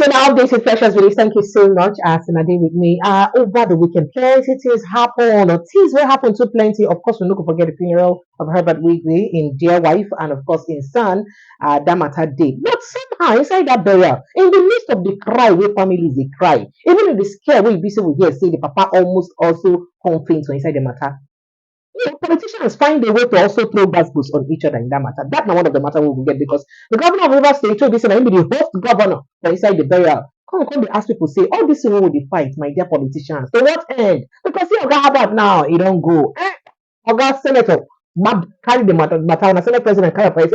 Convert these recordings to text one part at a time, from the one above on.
on our updated precious release. Thank you so much, Sinade with me. Over the weekend, plenty things happen, or things will happen to plenty. Of course, we're not going to forget the funeral of Herbert Wigwe in dear wife, and of course, in son, that matter day. But somehow, inside that burial, in the midst of the cry, where families they cry, even in the scare, where you will hear say the papa almost also home faint inside the matter. Politicians find a way to also throw gospels on each other in that matter. That's not one of the matter we will get because the governor of Rivers State told this and be the host governor for inside the burial. Come they ask people say all this thing with the fight, my dear politicians. To what end? Because see Oga Harvard now, he don't go. Oga Senator, carry the matter on a Senate President carry fight.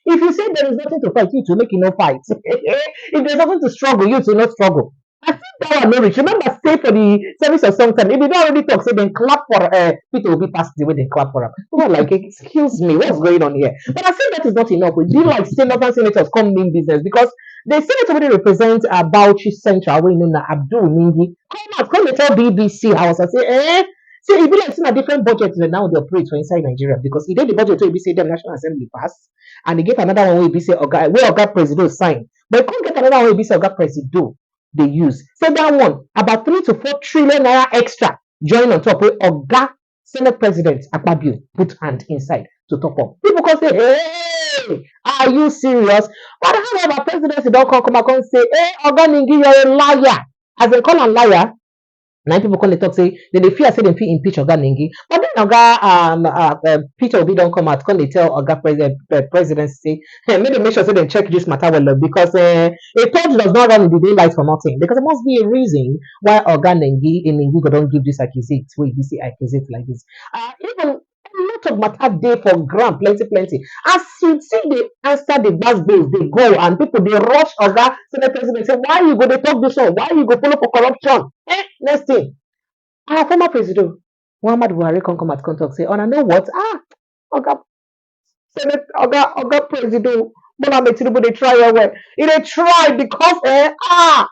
If you say there is nothing to fight, you to make you no fight. If there's nothing to struggle, you to not struggle. I think that one no reach. Remember, say for the service of some time, if you don't already talk, say then clap for Peter will be past the way they clap for him. People like, excuse me, what's going on here? But I think that is not enough. We do like northern senators come in business because the senator really represent Bauchi Central, we know Abdul Mingi. Come and tell BBC House and say, so it be like seeing a different budget than now they operate for inside Nigeria because he did the budget where we say the National Assembly pass and he get another one where we say where Oga President sign. But he can't get another one where we say Oga President they use. So that one, about 3 to 4 trillion naira extra join on top with Oga Senate President Akpabio put hand inside to top up. People can say, hey, are you serious? But how about presidency don't come back and say, hey, Oga Ningi, you're a liar. As they call a liar, now people call it talk say they fear say they feel impeach Oga Ningi. But then Oga Peter Obi don't come out, they tell Oga presidency, hey, maybe make sure say they check this matter well because a judge does not run in the daylight for nothing. Because there must be a reason why Oga Ningi don't give this accusate where you see accusate like this. Even a lot of matter day for ground, plenty. As you see they answer the bus bills, they go and people they rush Oga Senate President say, why you go to talk this one? Why you go follow for corruption? Next thing. Our former president, Muhammad Buhari come at contact say, oh, I know what? Oga Senate, Oga President Bola Tinubu, they try your way. They try because it's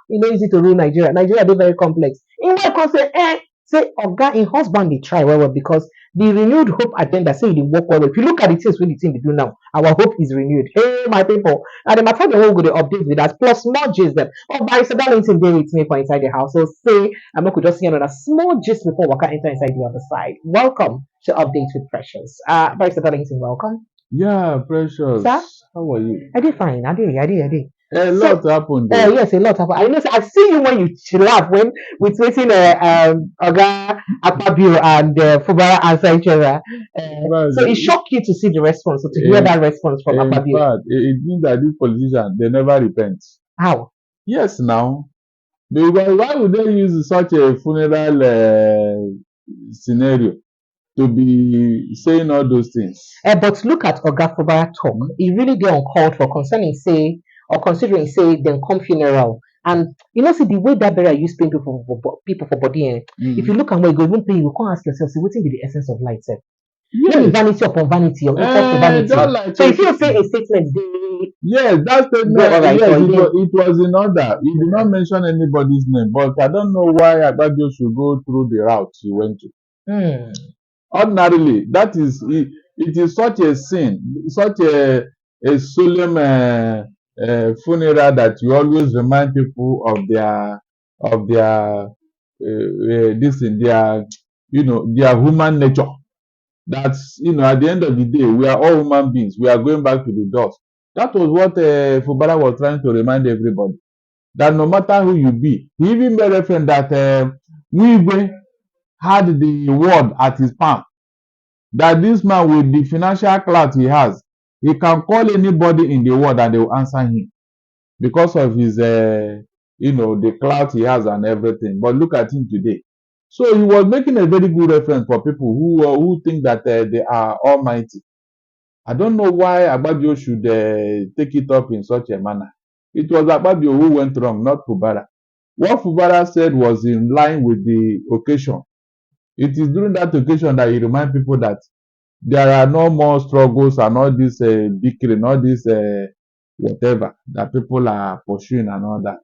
not easy to rule Nigeria. Nigeria they very complex. In what can say Oga in husband they try well because the renewed hope agenda say they work well. If you look at the things when the thing they do now, our hope is renewed. Hey my people, and the matter the whole go to update with us plus more gist them. Oh, Barrister Darlington there with me for inside the house. So say I'm not just see another small gist before we can enter inside the other side. Welcome to Update with Precious. Barrister Darlington, welcome. Yeah, Precious. Sir? How are you? I did fine. I did. A lot happened. Yes, a lot happened. I know. I see you when you laugh when with waiting Oga Akpabio and Fubara answer each other. So it shocked you to see the response, or to hear that response from Akpabio. In fact, it means that these politicians they never repent. How? Yes, now. Why would they use such a funeral scenario to be saying all those things? But look at Oga Fubara talk. He really get uncalled for concerning say. Or considering say then come funeral and you know see the way that burial use paying people for body if you look at where you go even pay you can't ask yourself see what be the essence of life sef. Yes. Vanity upon vanity or interest to vanity. Like so if you say a statement yes that statement right, yes, it was in order. He did not mention anybody's name but I don't know why Akpabio should go through the route he went to. Ordinarily that is it is such a sin, such a solemn funeral that you always remind people of their this in their their human nature. That's at the end of the day we are all human beings. We are going back to the dust. That was what Fubara was trying to remind everybody. That no matter who you be, he even made reference that Wigwe had the word at his palm. That this man with the financial clout he has, he can call anybody in the world and they will answer him because of his, the clout he has and everything. But look at him today. So he was making a very good reference for people who think that they are almighty. I don't know why Akpabio should take it up in such a manner. It was Akpabio who went wrong, not Fubara. What Fubara said was in line with the occasion. It is during that occasion that he remind people that there are no more struggles and all this bickering, all this whatever that people are pursuing and all that.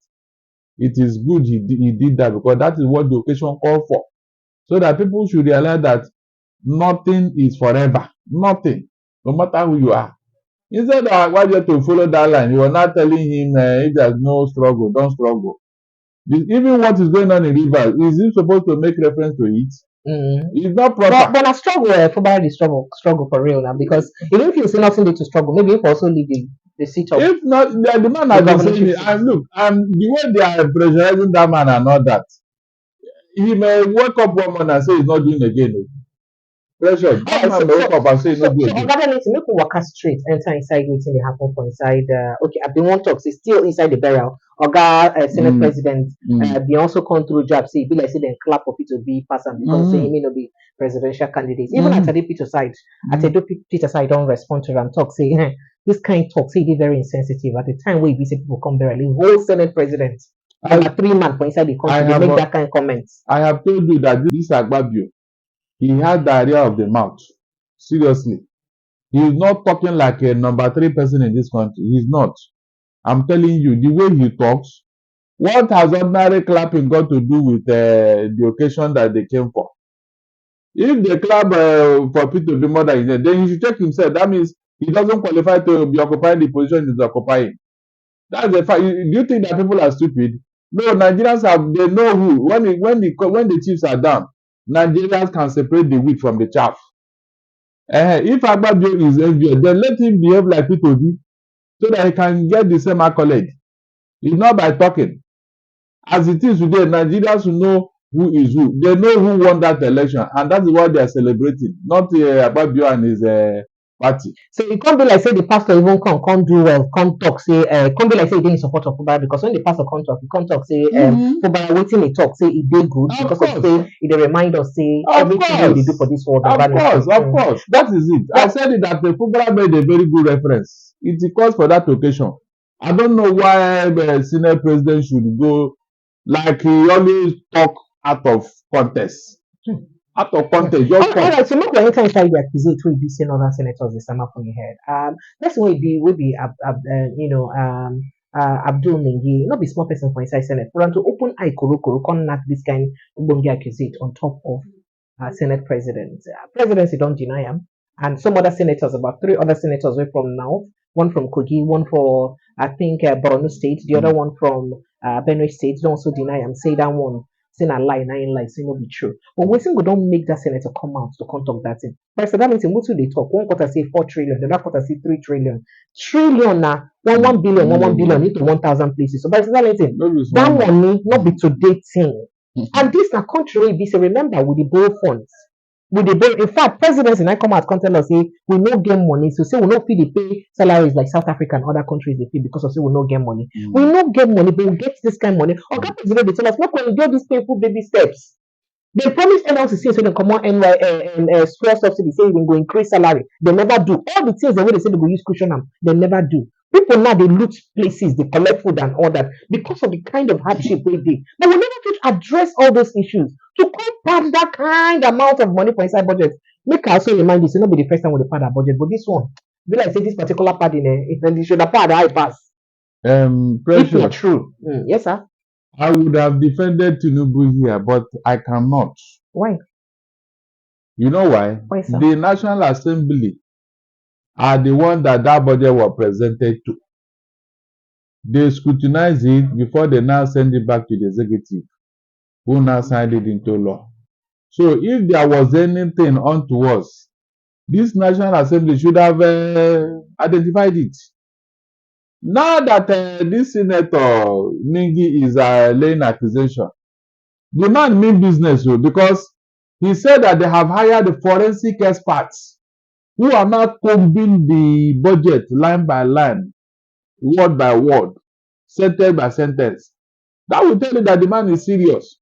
It is good he did that because that is what the occasion called for. So that people should realize that nothing is forever. Nothing. No matter who you are. Instead of Agbaje to follow that line, you are not telling him if there's no struggle, don't struggle. Even what is going on in Rivers, is he supposed to make reference to it? It's not proper. But I struggle for the struggle for real now, because even if you see nothing there to struggle, maybe if also leave the seat of. If not, the man has been saying it, and look, the way they are pressurizing that man and all that, he may wake up one morning and say he's not doing again. Pressure. That man may wake up and say he's not doing again. Oga Dele, make we waka straight enter inside wetin dey happen for inside. Okay, I bin wan talk say still inside the burial. Oga Senate President bin also come through jab say e be like say dem clap for P2B pass am because say he may not be presidential candidate. Even Atade Peter side don respond to am talk say this kind talk say e dey very insensitive at the time wey e be say people come burial. The whole Senate President, number 3 man for inside the country, dey make that kind comment. I have told you that this Agbabio, he has diarrhea of the mouth. Seriously. He is not talking like a number 3 person in this country. He's not. I'm telling you, the way he talks, what has ordinary clapping got to do with the occasion that they came for? If they clap for people to be more than then he should check himself. That means he doesn't qualify to be occupying the position he's occupying. That's the fact. Do you think that people are stupid? No, Nigerians they know who. When the chiefs are down, Nigerians can separate the wheat from the chaff. If Agbabio is envious, then let him behave like P2B so that he can get the same accolade. It's not by talking. As it is today, Nigerians will know who is who. They know who won that election, and that's what they are celebrating, not Agbabio and his party. So it can't be like say the pastor even come do well, come talk say can't be like say he dey in support of Fubara, because when the pastor come talk, he come talk say Fubara wetin he talk say e dey good because of say e dey remind us say everything wey we dey do for this world. Of course, that is it. I said it that Fubara made a very good reference. It calls for that occasion. I don't know why the Senate President should go like he always talk out of context. Out of context, just all right, so make we enter inside the accusate wey be saying other senators dey sama for your head. Next one will be Abdul Nengi, not be small person for inside Senate. For them to open eye koro come knack this kind ogbonge accusate on top of Senate President. Presidency don't deny him, and some other senators, about 3 other senators way from North, one from Kogi, one for I think Borno State, the other one from Benue State. Don't also deny him, say that one. Say na lie, na in lie, say no be true. But wetin go don make that senator come out to come talk that thing? First, that means wetin dey talk. One quarter say 4 trillion, the other quarter say 3 trillion. Trillion na 1 billion, 1 billion into 1,000 places. So by that money not be today thing. And this na country wey be say remember we dey borrow funds. In fact, presidency now come out come tell us say we no get money, so say we no fit dey pay salaries like South Africa and other countries dey pay because of say we no get money. We no get money, but we get this kind of money. Oga President dey tell us make we enjoy these painful baby steps. They promise NLC say dem comot square subsidy, say dem go increase salary. They never do. All the things wey they say they go use cushion am, they never do. People now they loot places, they collect food and all that because of the kind of hardship wey dey. But we never fit address all those issues to come pad that kind amount of money for inside budget. Make I also remind you, say no be the first time we dey pad our budget, but this one be like say this particular padding, it should have pad high pass. If not true, yes sir. I would have defended Tinubu here, but I cannot. Why? You know why? Why, sir? The National Assembly are the one that budget was presented to. They scrutinize it before they now send it back to the executive, who now signed it into law. So if there was anything unto us, this National Assembly should have identified it. Now that this Senator Ningi is laying accusation, the man mean business because he said that they have hired the forensic experts who are now combing the budget line by line, word by word, sentence by sentence. That will tell you that the man is serious.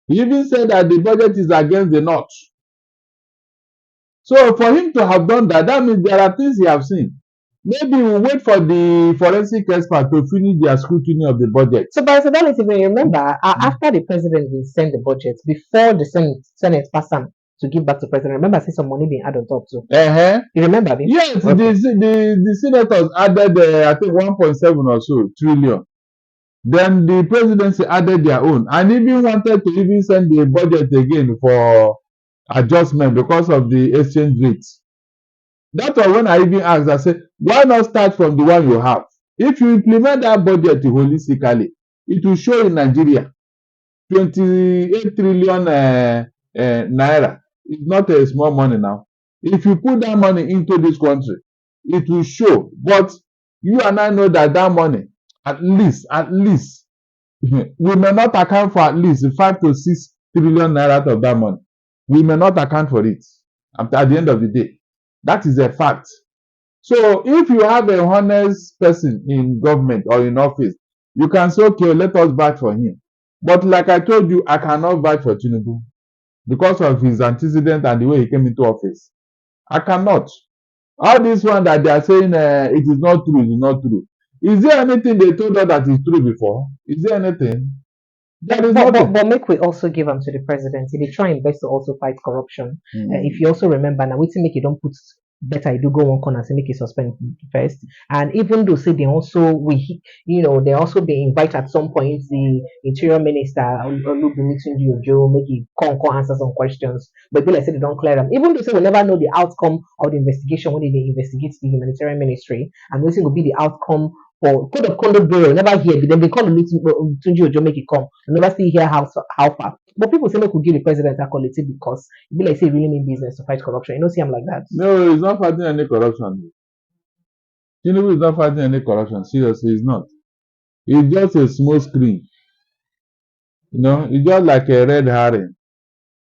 He even said that the budget is against the North. So for him to have done that, that means there are things he have seen. Maybe we'll wait for the forensic expert to finish their scrutiny of the budget. So, by if you remember, after the president will send the budget, before the Senate pass them to give back to the president, remember, I see some money being added on top too. You remember me? Yes, okay. the senators added, I think, 1.7 or so trillion. Then the presidency added their own, and even wanted to even send the budget again for adjustment because of the exchange rates. That was when I even asked, I said, why not start from the one you have? If you implement that budget holistically, it will show in Nigeria 28 trillion naira. It's not a small money now. If you put that money into this country, it will show. But you and I know that that money, at least, we may not account for at least 5 to 6 trillion naira out of that money. We may not account for it at the end of the day. That is a fact. So if you have a honest person in government or in office, you can say, okay, let us vote for him. But like I told you, I cannot vote for Tinubu because of his antecedent and the way he came into office. I cannot. All this one that they are saying it is not true, it is not true. Is there anything they told us that is true before? Is there anything? There is nothing. But make we also give them to the presidency. They try and best to also fight corruption. If you also remember now, we make you don't put better. You do go one corner and make it suspend first. And even though say they also they also be invite at some point the interior minister Olubunmi Tunji make it come answer some questions. But people like say they don't clear them. Even though say we never know the outcome of the investigation when they investigate the humanitarian ministry, and we will be the outcome for code of conduct bureau, never hear, but then they call the meeting Tunji Ojo make it come. You never see here how far. But people say make we give the president a quality because it be like say really mean business to fight corruption. You know, see I'm like that. No, he's not fighting any corruption. Tinubu is not fighting any corruption. Seriously, he's not. It's just a small screen. You know, it's just like a red herring.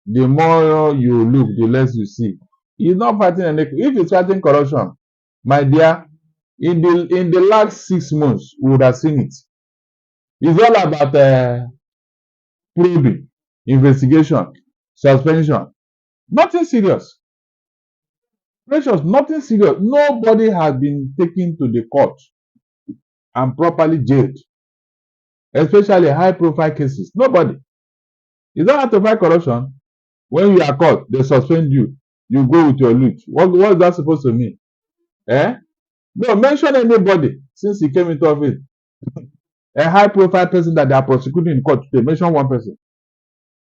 The more you look, the less you see. He's not fighting any. If he's fighting corruption, my dear, in the last 6 months, we would have seen it. It's all about probing, investigation, suspension. Nothing serious. Precious, nothing serious. Nobody has been taken to the court and properly jailed, especially high-profile cases. Nobody. You don't have to fight corruption. When you are caught, they suspend you. You go with your loot. What is that supposed to mean? Eh? No, mention anybody since he came into office. A high-profile person that they are prosecuting in court today. Mention one person.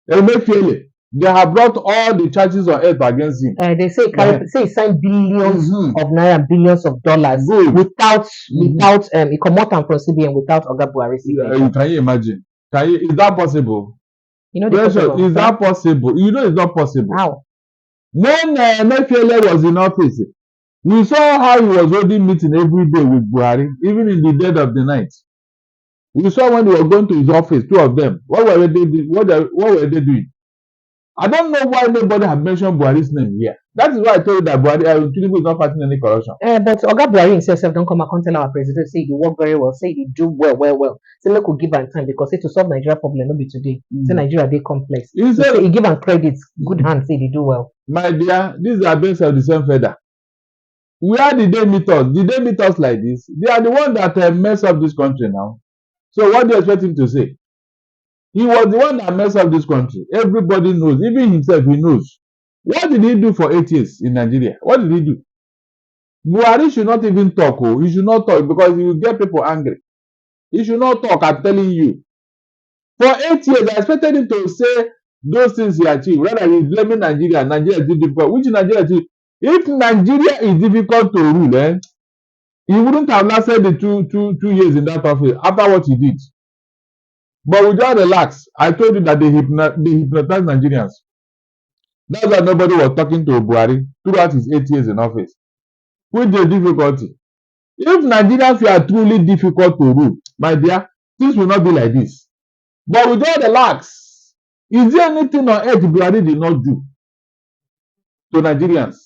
Emefiele. They have brought all the charges on earth against him. They say he signed billions of naira, billions of dollars without he come out from CBN without Oga Buhari signature. Can you imagine? Is that possible? You know, Pressure, is that possible? You know, it's not possible. How? When Emefiele was in office, we saw how he was holding meeting every day with Buhari, even in the dead of the night. We saw when they were going to his office, two of them. What were they doing? I don't know why nobody had mentioned Buhari's name here. That is why I told you that Buhari Tinubu is not fighting any corruption. But Oga Buhari himself don't come and tell our president say he work very well, say he do well. Say look, we give him time because say to solve Nigeria problem no be today. Say Nigeria dey complex. Say he give him credit, good hand, say they do well. My dear, these are birds of the same feather. Where did they meet us? Did they meet us like this? They are the ones that mess up this country now. So what do you expect him to say? He was the one that messed up this country. Everybody knows. Even himself, he knows. What did he do for 8 years in Nigeria? What did he do? Buhari should not even talk. Oh. He should not talk because he will get people angry. He should not talk, I'm telling you. For 8 years, I expected him to say those things he achieved. Rather, he's blaming Nigeria. Nigeria is too difficult. Which Nigeria is too? If Nigeria is difficult to rule, he wouldn't have lasted the two years in that office after what he did. But we just relax. I told you that they hypnotize Nigerians. That's why nobody was talking to Buhari throughout his 8 years in office. With the difficulty. If Nigerians were truly difficult to rule, my dear, things will not be like this. But we just relax. Is there anything on earth Buhari did not do to Nigerians?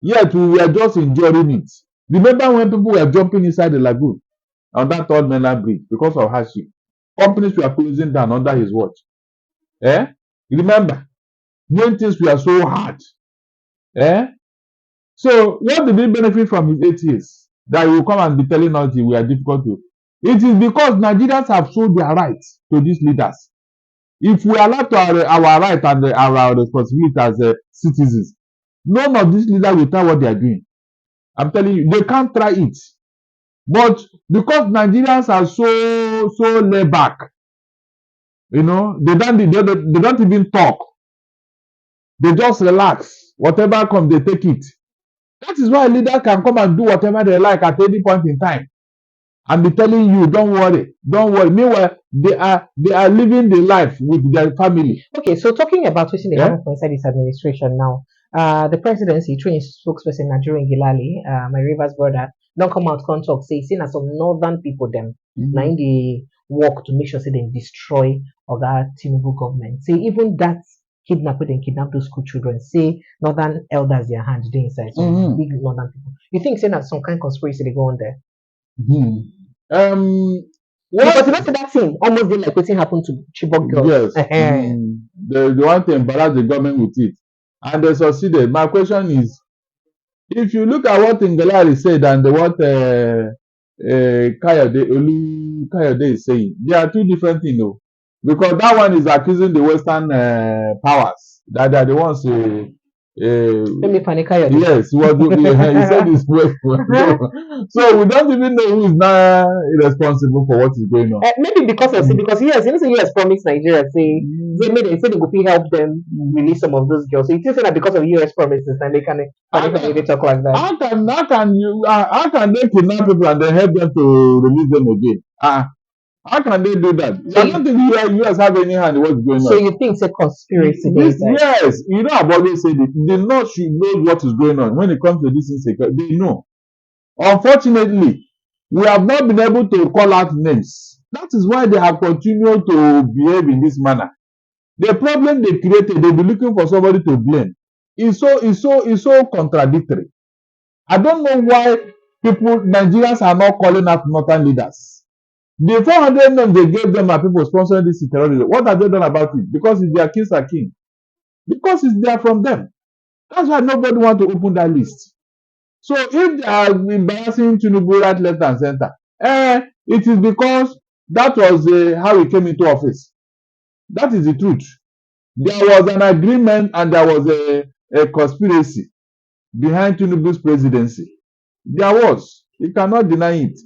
Yet we were just enjoying it. Remember when people were jumping inside the lagoon on that third mainland bridge because of hardship? Companies were closing down under his watch. Remember when things were so hard. So what did he benefit from his 8 years? That he will come and be telling us we are difficult to. It is because Nigerians have sold their rights to these leaders. If we allow to our right and our responsibility as citizens, none of these leaders will try what they are doing. I'm telling you, they can't try it. But because Nigerians are so laid back, you know, they don't even talk. They just relax. Whatever comes, they take it. That is why a leader can come and do whatever they like at any point in time and be telling you, don't worry, don't worry. Meanwhile, they are living the life with their family. Okay, so talking about what they Yeah? happen inside this administration now, the presidency, trained spokesperson Nigerian Gilali, my Rivers brother, don't come out come talk say seen as some northern people them now in the work to make sure say they destroy Oga Tinubu government. Say even that kidnap they kidnap those school children, say northern elders their hand they inside some big northern people. You think saying that some kind of conspiracy they go on there? Because you know say that thing almost did like what happened to Chibok girls. Yes. They want to embarrass the government with it. And they succeeded. My question is, if you look at what Ngelari said and what Kayode is saying, they are two different things, though. Because that one is accusing the Western powers that they are the ones. Yes, he said it's Western. So we don't even know who is now responsible for what is going on. Maybe because of because yes, you know, say US promised Nigeria say they go help them release some of those girls. So it is that because of US promises and they can talk like that. How can they kidnap people and then help them to release them again? How can they do that? So I don't think US have any hand in what's going on. So you think it's a conspiracy? Yes, you know, I've always said it. The North should know what is going on when it comes to this insecurity. They know. Unfortunately, we have not been able to call out names. That is why they have continued to behave in this manner. The problem they created, they'll be looking for somebody to blame. It's so contradictory. I don't know why Nigerians are not calling out northern leaders. The 400 names they gave them are people sponsoring this terrorism. What have they done about it? Because it's their kings are king. Because it's there from them. That's why nobody wants to open that list. So if they are embarrassing Tinubu right, left, and center, it is because that was how he came into office. That is the truth. There was an agreement and there was a conspiracy behind Tinubu's presidency. There was. You cannot deny it.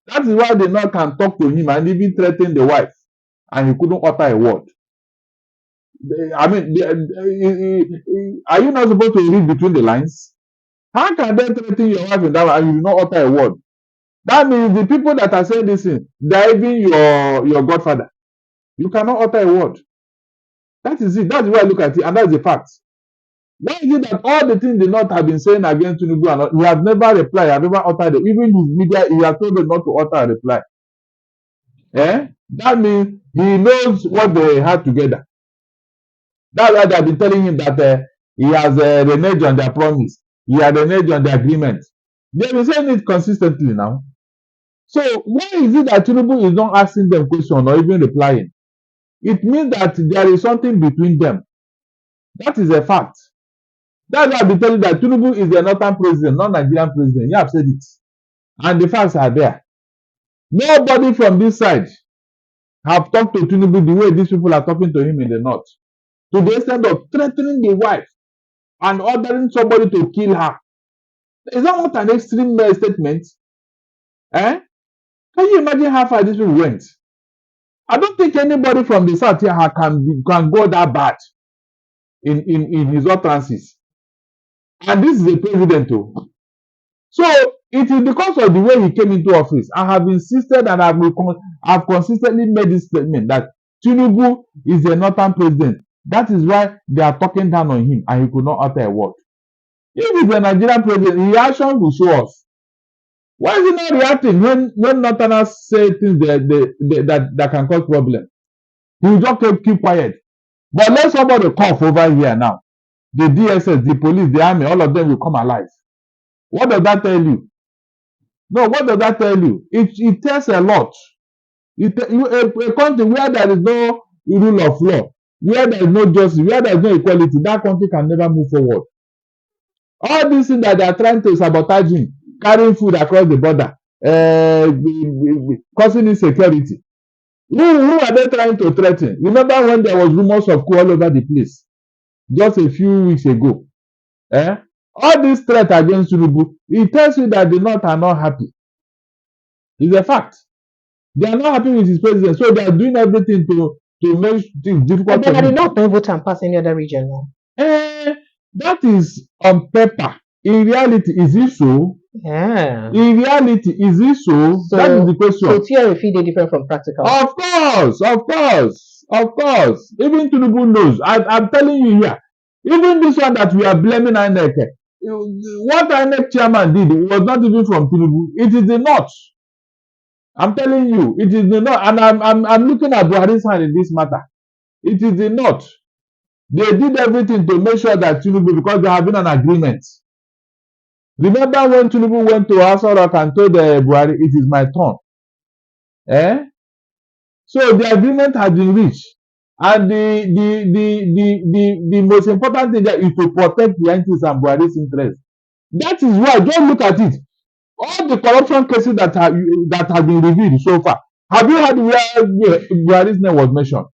That is why they now can talk to him and even threaten the wife, and he couldn't utter a word. I mean, are you not supposed to read between the lines? How can they threaten your wife in that way and you do not utter a word? That means the people that are saying this thing, they are even your godfather. You cannot utter a word. That is it. That's the way I look at it, and that's the fact. Why is it that all the things the North have been saying against Tinubu and he has never replied, he has never uttered it. Even his media, he has told them not to utter a reply. That means he knows what they had together. That's why they have been telling him that he has reneged on their promise. He has reneged on the agreement. They have been saying it consistently now. So why is it that Tinubu is not asking them questions or even replying? It means that there is something between them. That is a fact. That's why I've been telling you that Tinubu is the northern president, not Nigerian president. You have said it. And the facts are there. Nobody from this side have talked to Tinubu the way these people are talking to him in the north. To the extent of threatening the wife and ordering somebody to kill her. Is that not an extreme statement? Can you imagine how far these people went? I don't think anybody from the south here can go that bad in his utterances. And this is a president too. So it is because of the way he came into office. I have insisted and I've consistently made this statement that Tinubu is a northern president. That is why they are talking down on him and he could not utter a word. If he's a Nigerian president, his action will show us. Why is he not reacting when northerners say things that can cause problem? He will just keep quiet. But let somebody cough over here now. The DSS, the police, the army, all of them will come alive. What does that tell you? No, what does that tell you? It tells a lot. A country where there is no rule of law, where there is no justice, where there is no equality, that country can never move forward. All these things that they are trying to sabotage him, carrying food across the border, causing insecurity. Who are they trying to threaten? Remember when there was rumors of coup all over the place just a few weeks ago? All these threats against Tinubu, it tells you that the North are not happy. It's a fact. They are not happy with his president, so they are doing everything to make things difficult. But they are not vote and pass any other region now. That is on paper. In reality, is it so? Yeah. In reality, is it so? That is the question. So theory feel dey different from practical. Of course, of course, of course. Even Tinubu knows. I'm telling you here. Even this one that we are blaming Inec, what Inec chairman did was not even from Tinubu. It is the North. I'm telling you, it is the North. And I'm looking at Buhari's hand in this matter. It is the North. They did everything to make sure that Tinubu, because there have been an agreement. Remember when Tinubu went to Aso Rock and told Buhari, it is my turn. Eh? So the agreement has been reached. And the most important thing there is to protect the entities and Buhari's interest. That is why, just look at it. All the corruption cases that have been revealed so far, have you heard where Buhari's name was mentioned?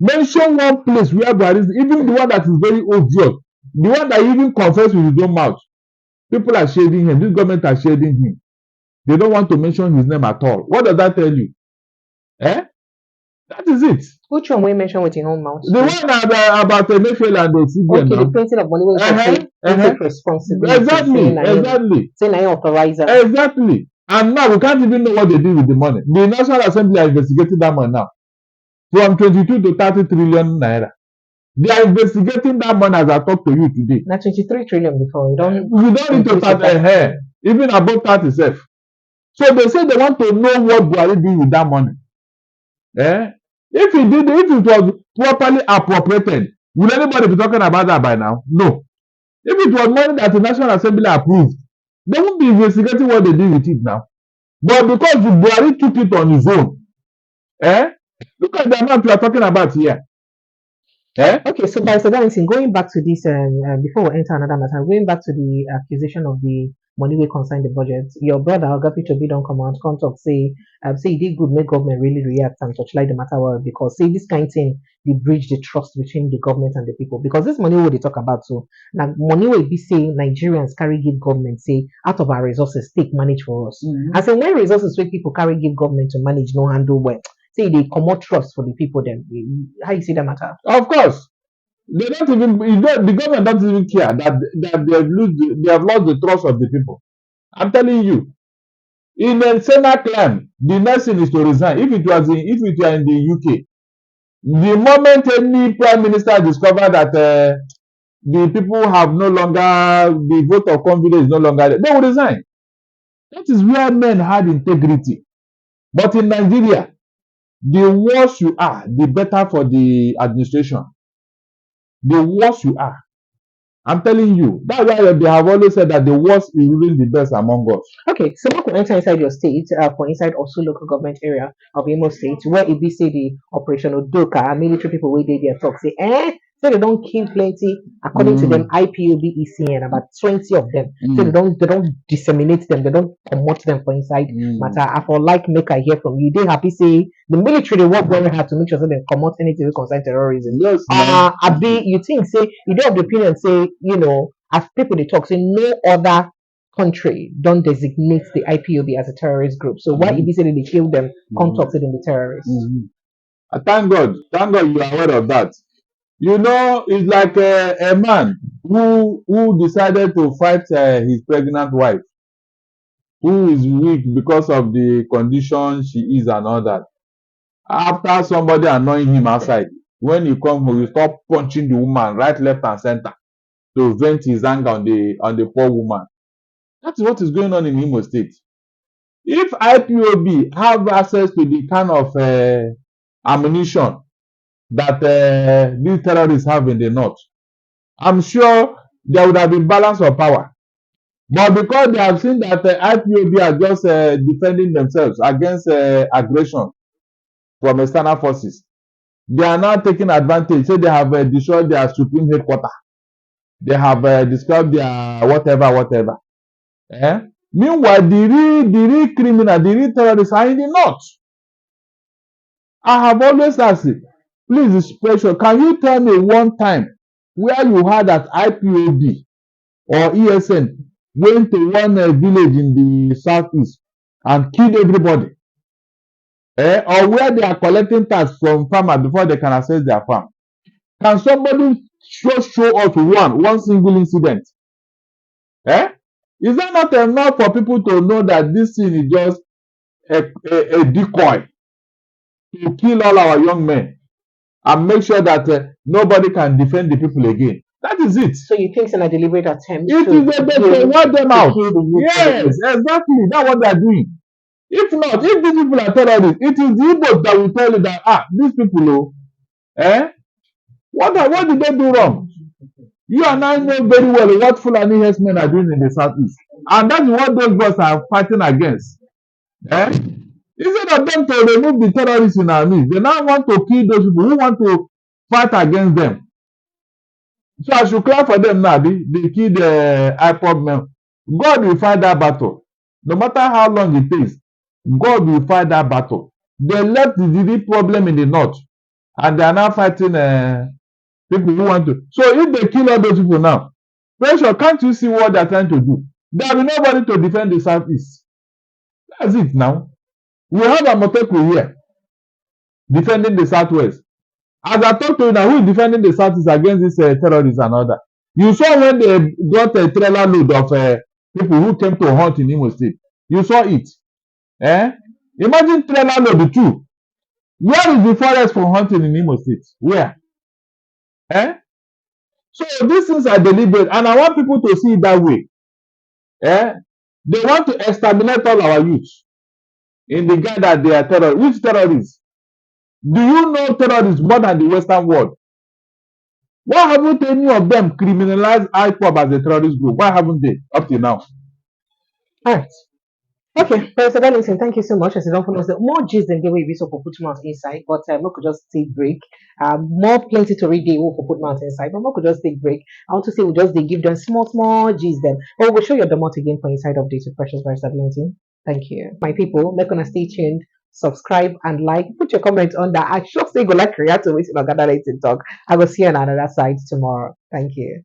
Mention one place where Buhari's, even the one that is very obvious, the one that even confessed with his own mouth. People are shading him. This government are shading him. They don't want to mention his name at all. What does that tell you? Eh? That is it. Which one we mention with your own mouth? The one about Emefiele and the CBN. Okay, the printing of money we take responsibility. Exactly. Say na authorizer. Exactly. And now we can't even know what they did with the money. The National Assembly are investigating that money now. From 22 to 30 trillion naira. They are investigating that money as I talk to you today. Na 23 trillion before. You don't need to start even above 30 self. So they say they want to know what Buhari did with that money. Eh? If it was properly appropriated, will anybody be talking about that by now? No. If it was money that the National Assembly approved, they won't be investigating what they did with it now. But because Buhari took it on his own, look at the amount we are talking about here. Okay, so by President, going back to this, before we enter another matter, going back to the accusation of the money we concern the budget, your brother Agapi Tobi don't come out, come talk, say you did good, make government really react and touchlight the matter well, because say this kind of thing, they bridge the trust between the government and the people. Because this money what they talk about, so now money will be say Nigerians carry give government, say out of our resources, take manage for us. I say when resources wey people carry give government to manage no handle well. Say they comot trust for the people then. How you see that matter? Of course. They don't even, the government doesn't even care that they have lost the trust of the people. I'm telling you. In a Senate climb, the next thing is to resign. If you are in the UK, the moment any prime minister discover that the people have no longer, the vote of confidence is no longer there, they will resign. That is where men had integrity. But in Nigeria, the worse you are, the better for the administration. The worse you are. I'm telling you. That's why they have always said that the worst is really the best among us. Okay, so we enter inside your state, for inside also local government area of Imo State, where it be say the Operation Odoka, military people where they talk say, so they don't kill plenty, according to them, IPOB, ECN, about 20 of them. So they don't disseminate them, they don't promote them for inside matter. I for like make I hear from you. They happy say the military they work very hard to make sure that they promote anything that concern terrorism. Yes, Abi, you think say you don't have the opinion say, you know, as people they talk, say no other country don't designate the IPOB as a terrorist group. So why if you say they kill them, come talk to them the terrorists? Thank God you are aware of that. You know, it's like a man who decided to fight his pregnant wife, who is weak because of the condition she is and all that. After somebody annoying him outside, when he come home, he stop punching the woman right, left, and center to vent his anger on the poor woman. That is what is going on in Imo State. If IPOB have access to the kind of ammunition that these terrorists have in the north, I'm sure there would have been balance of power. But because they have seen that IPOB are just defending themselves against aggression from external forces, they are now taking advantage. So they have destroyed their supreme headquarters. They have destroyed their whatever. Meanwhile, the real criminal, the real terrorists are in the north. I have always asked it, please, special, can you tell me one time where you heard that IPOB or ESN went to one village in the southeast and killed everybody? Or where they are collecting tax from farmers before they can access their farm? Can somebody show us one single incident Eh? Is that not enough for people to know that this thing is just a decoy to kill all our young men and make sure that nobody can defend the people again? That is it. So you think it's a deliberate attempt It is a bit to wipe them out. kill the youth? Yes, exactly. That's what they are doing. If not, if these people are terrorists, it is the Igbos that will tell you that these people, what did they do wrong? You and I know very well what Fulani herdsmen are doing in the southeast, and that's what those boys are fighting against. Eh? Instead of them to remove the terrorists in our midst, they now want to kill those people who want to fight against them. So I should clap for them now. They killed the IPOB men. God will fight that battle. No matter how long it takes, God will fight that battle. They left the real problem in the north, and they are now fighting people who want to. So if they kill all those people now, pressure, can't you see what they are trying to do? There will be nobody to defend the southeast. That's it now. We have Amotekun here defending the southwest. As I talk to you now, who is defending the southeast against these terrorists and all that? You saw when they got a trailer load of people who came to hunt in Imo State. You saw it. Imagine trailer load too. Where is the forest for hunting in Imo State? Where? So these things are deliberate, and I want people to see it that way. They want to exterminate all our youth in the guy that they are terrorists. Which terrorists? Do you know terrorists more than the Western world? Why haven't any of them criminalized IPOB as a terrorist group? Why haven't they up till now? All right. Okay, Professor Darlington, thank you so much. As you don't follow us, more gist than the way we so for put mouth inside, but we could just take break. More plenty to read the for put mouth inside, but we could just take break. I want to say we just they give them small gist them. But we'll show you the more again for inside updates with Precious Barrister Darlington. Thank you, my people. Make gonna stay tuned, subscribe and like. Put your comments on that. I sure say go like react to it in our talk. I will see you on another side tomorrow. Thank you.